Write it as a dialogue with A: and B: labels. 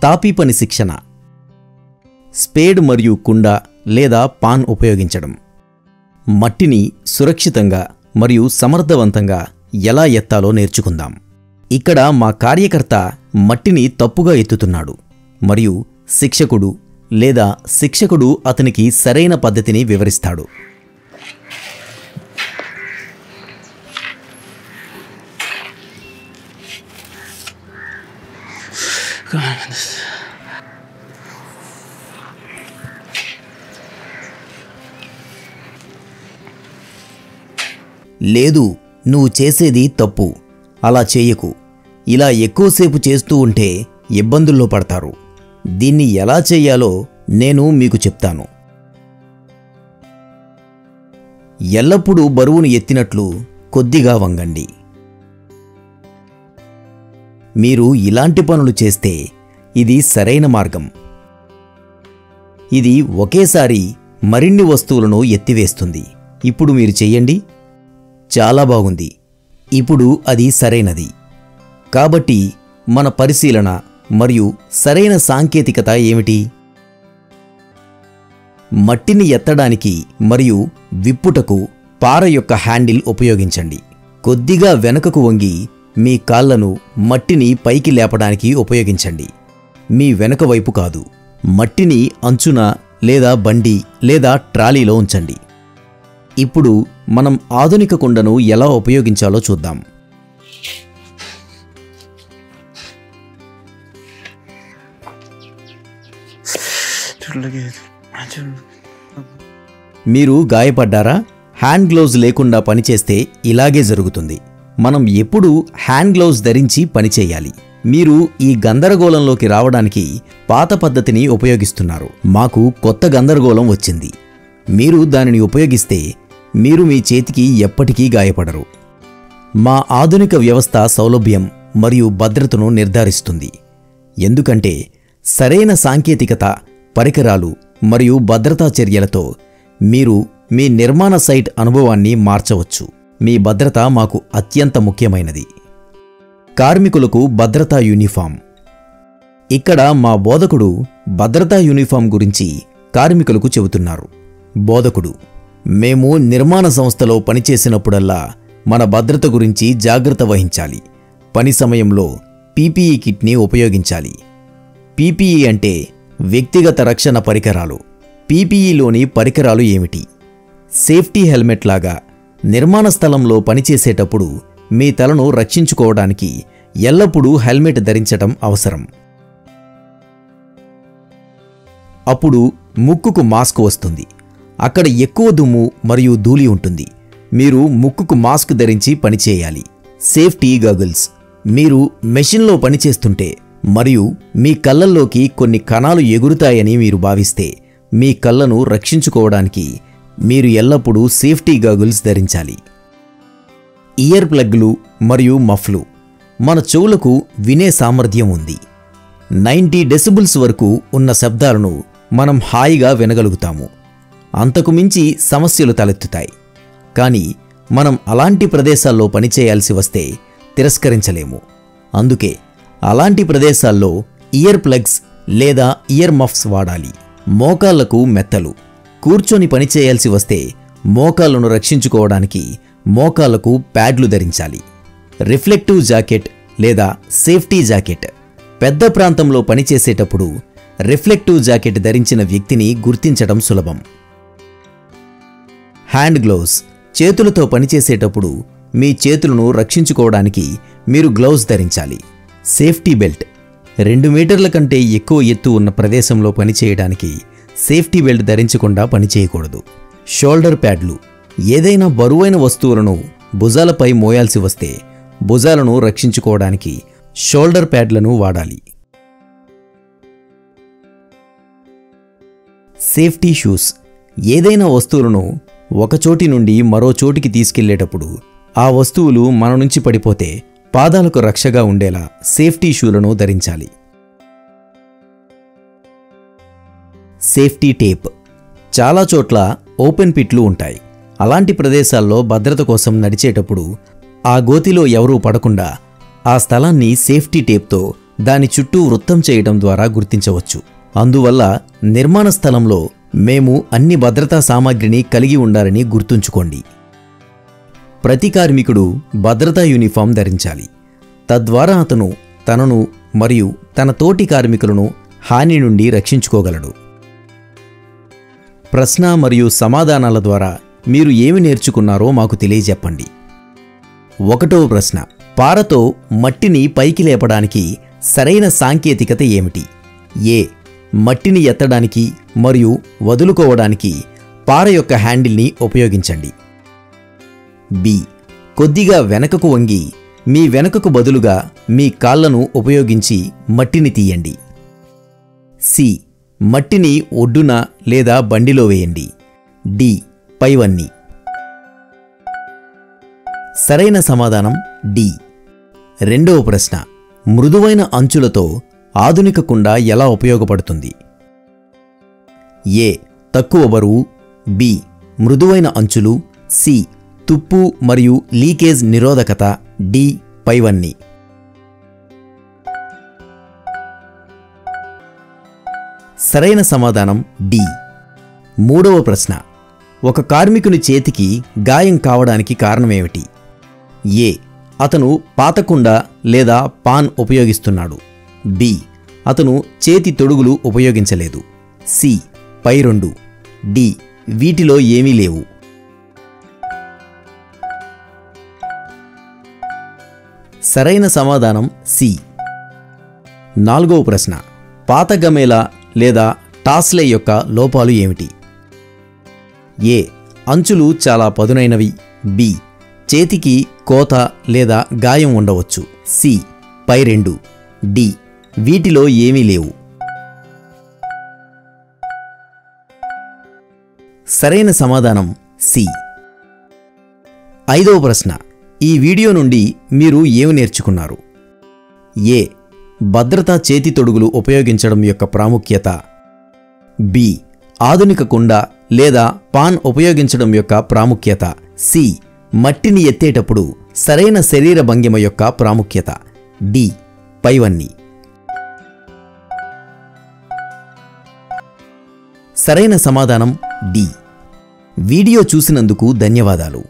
A: తాపీ పని శిక్షణ. స్పేడ్ మరియు కుండ లేదా పాన్ ఉపయోగించడం. మట్టిని సురక్షితంగా మరియు సమర్థవంతంగా ఎలా ఎత్తాలో నేర్చుకుందాం. ఇక్కడ మా కార్యకర్త మట్టిని తప్పుగా ఎత్తుతున్నాడు మరియు శిక్షకుడు అతనికి సరైన పద్ధతిని వివరిస్తాడు. లేదు, నువ్వు చేసేది తప్పు, అలా చేయకు, ఇలా ఎక్కువసేపు చేస్తూ ఉంటే ఇబ్బందుల్లో పడతారు. దీన్ని ఎలా చెయ్యాలో నేను మీకు చెప్తాను. ఎల్లప్పుడూ బరువును ఎత్తినట్లు కొద్దిగా వంగండి. మీరు ఇలాంటి పనులు చేస్తే ఇది సరైన మార్గం. ఇది ఒకేసారి మరిన్ని వస్తువులను ఎత్తివేస్తుంది. ఇప్పుడు మీరు చెయ్యండి. చాలా బాగుంది. ఇప్పుడు అది సరైనది. కాబట్టి మన పరిశీలన మరియు సరైన సాంకేతికత ఏమిటి? మట్టిని ఎత్తడానికి మరియు విప్పుటకు పార యొక్క హ్యాండిల్ ఉపయోగించండి. కొద్దిగా వెనుకకు వంగి మీ కాళ్లను మట్టిని పైకి లేపడానికి ఉపయోగించండి. మీ వెనుక వైపు కాదు. మట్టిని అంచున లేదా బండి లేదా ట్రాలీలో ఉంచండి. ఇప్పుడు మనం ఆధునిక కుండను ఎలా ఉపయోగించాలో చూద్దాం. మీరు గాయపడ్డారా? హ్యాండ్ గ్లౌజ్ లేకుండా పనిచేస్తే ఇలాగే జరుగుతుంది. మనం ఎప్పుడూ హ్యాండ్ గ్లౌజ్ ధరించి పనిచేయాలి. మీరు ఈ గందరగోళంలోకి రావడానికి పాత పద్ధతిని ఉపయోగిస్తున్నారు. మాకు కొత్త గందరగోళం వచ్చింది. మీరు దానిని ఉపయోగిస్తే మీరు మీ చేతికి ఎప్పటికీ గాయపడరు. మా ఆధునిక వ్యవస్థ సౌలభ్యం మరియు భద్రతను నిర్ధారిస్తుంది. ఎందుకంటే సరైన సాంకేతికత, పరికరాలు మరియు భద్రతా చర్యలతో మీరు మీ నిర్మాణ సైట్ అనుభవాన్ని మార్చవచ్చు. మీ భద్రత మాకు అత్యంత ముఖ్యమైనది. కార్మికులకు భద్రతా యూనిఫామ్. ఇక్కడ మా బోధకుడు భద్రతా యూనిఫామ్ గురించి కార్మికులకు చెబుతున్నారు. బోధకుడు: మేము నిర్మాణ సంస్థలో పనిచేసినప్పుడల్లా మన భద్రత గురించి జాగ్రత్త వహించాలి. పని సమయంలో పీపీఈ కిట్ని ఉపయోగించాలి. పీపీఈ అంటే వ్యక్తిగత రక్షణ పరికరాలు. పీపీఈలోని పరికరాలు ఏమిటి? సేఫ్టీ హెల్మెట్ లాగా నిర్మాణ స్థలంలో పనిచేసేటప్పుడు మీ తలను రక్షించుకోవడానికి ఎల్లప్పుడూ హెల్మెట్ ధరించడం అవసరం. అప్పుడు ముక్కుకు మాస్క్ వస్తుంది. అక్కడ ఎక్కువ దుమ్ము మరియు ధూళి ఉంటుంది. మీరు ముక్కుకు మాస్క్ ధరించి పనిచేయాలి. Safety goggles. మీరు మెషిన్లో పనిచేస్తుంటే మరియు మీ కళ్ళల్లోకి కొన్ని కణాలు ఎగురుతాయని మీరు భావిస్తే మీ కళ్ళను రక్షించుకోవడానికి మీరు ఎల్లప్పుడూ సేఫ్టీ గాగుల్స్ ధరించాలి. ఇయర్ ప్లగ్లు మరియు మఫ్లు. మన చెవులకు వినే సామర్థ్యం ఉంది. 90 డెసిబుల్స్ వరకు ఉన్న శబ్దాలను మనం హాయిగా వినగలుగుతాము. అంతకు మించి సమస్యలు తలెత్తుతాయి. కానీ మనం అలాంటి ప్రదేశాల్లో పనిచేయాల్సి వస్తే తిరస్కరించలేము. అందుకే అలాంటి ప్రదేశాల్లో ఇయర్ ప్లగ్స్ లేదా ఇయర్ మఫ్స్ వాడాలి. మోకాళ్లకు మెత్తలు. కూర్చొని పనిచేయాల్సి వస్తే మోకాళ్లను రక్షించుకోవడానికి మోకాళ్లకు ప్యాడ్లు ధరించాలి. రిఫ్లెక్టివ్ జాకెట్ లేదా సేఫ్టీ జాకెట్. పెద్ద ప్రాంతంలో పనిచేసేటప్పుడు రిఫ్లెక్టివ్ జాకెట్ ధరించిన వ్యక్తిని గుర్తించడం సులభం. Hand gloves. చేతులతో పనిచేసేటప్పుడు మీ చేతులను రక్షించుకోవడానికి మీరు గ్లౌస్ ధరించాలి. Safety belt. 2 మీటర్ల కంటే ఎక్కువ ఎత్తు ఉన్న ప్రదేశంలో పనిచేయడానికి సేఫ్టీ బెల్ట్ ధరించకుండా పనిచేయకూడదు. షోల్డర్ ప్యాడ్లు. ఏదైనా బరువైన వస్తువులను భుజాలపై మోయాల్సి వస్తే భుజాలను రక్షించుకోవడానికి షోల్డర్ ప్యాడ్లను వాడాలి. Safety shoes. ఏదైనా వస్తువులను ఒక చోటి నుండి మరో చోటికి తీసుకెళ్లేటప్పుడు ఆ వస్తువులు మన నుంచి పడిపోతే పాదాలకు రక్షగా ఉండేలా సేఫ్టీ షూలను ధరించాలి. Safety tape. చాలా చోట్ల ఓపెన్ పిట్లు ఉంటాయి. అలాంటి ప్రదేశాల్లో భద్రత కోసం నడిచేటప్పుడు ఆ గోతిలో ఎవరూ పడకుండా ఆ స్థలాన్ని సేఫ్టీ టేప్తో దాని చుట్టూ వృత్తం చేయటం ద్వారా గుర్తించవచ్చు. అందువల్ల నిర్మాణ స్థలంలో మేము అన్ని భద్రతా సామాగ్రిని కలిగి ఉండాలని గుర్తుంచుకోండి. ప్రతి కార్మికుడు భద్రతా యూనిఫామ్ ధరించాలి. తద్వారా అతను తనను మరియు తన తోటి కార్మికులను హాని నుండి రక్షించుకోగలడు. ప్రశ్న మరియు సమాధానాల ద్వారా మీరు ఏమి నేర్చుకున్నారో మాకు తెలియజెప్పండి. 1వ ప్రశ్న, పారతో మట్టిని పైకి లేపడానికి సరైన సాంకేతికత ఏమిటి? ఏ. మట్టిని ఎత్తడానికి మరియు వదులుకోవడానికి పార యొక్క హ్యాండిల్ని ఉపయోగించండి. బి. కొద్దిగా వెనకకు వంగి మీ వెనుకకు బదులుగా మీ కాళ్లను ఉపయోగించి మట్టిని తీయండి. సి. మట్టిని ఒడ్డున లేదా బండిలో వేయండి. డి. పైవన్నీ. సరైన సమాధానం డి. 2వ ప్రశ్న, మృదువైన అంచులతో ఆధునిక కుండ ఎలా ఉపయోగపడుతుంది? ఏ. తక్కువ బరువు. బి. మృదువైన అంచులు. సి. తుప్పు మరియు లీకేజ్ నిరోధకత. డి. పైవన్నీ. సరైన సమాధానం డి. 3వ ప్రశ్న, ఒక కార్మికుని చేతికి గాయం కావడానికి కారణమేమిటి? ఏ. అతను పాతకుండ లేదా పాన్ ఉపయోగిస్తున్నాడు. బి. అతను చేతి తొడుగులు ఉపయోగించలేదు. సి. పై రెండు. డి. వీటిలో ఏమీ లేవు. సరైన సమాధానం సి. 4వ ప్రశ్న, పాత గమేలా లేదా టాస్లే యొక్క లోపాలు ఏమిటి? ఏ. అంచులు చాలా పదునైనవి. బి. చేతికి కోత లేదా గాయం ఉండవచ్చు. సి. పై రెండు. డి. వీటిలో ఏమీ లేవు. సరైన సమాధానం సి. 5వ ప్రశ్న, ఈ వీడియో నుండి మీరు ఏమి నేర్చుకున్నారు? ఏ. భద్రతా చేతి తొడుగులు ఉపయోగించడం యొక్క ప్రాముఖ్యత. బి. ఆధునిక కుండ లేదా పాన్ ఉపయోగించడం యొక్క ప్రాముఖ్యత. సి. మట్టిని ఎత్తేటప్పుడు సరైన శరీర భంగిమ యొక్క ప్రాముఖ్యత. డి. పైవన్నీ. సరైన సమాధానం డి. వీడియో చూసినందుకు ధన్యవాదాలు.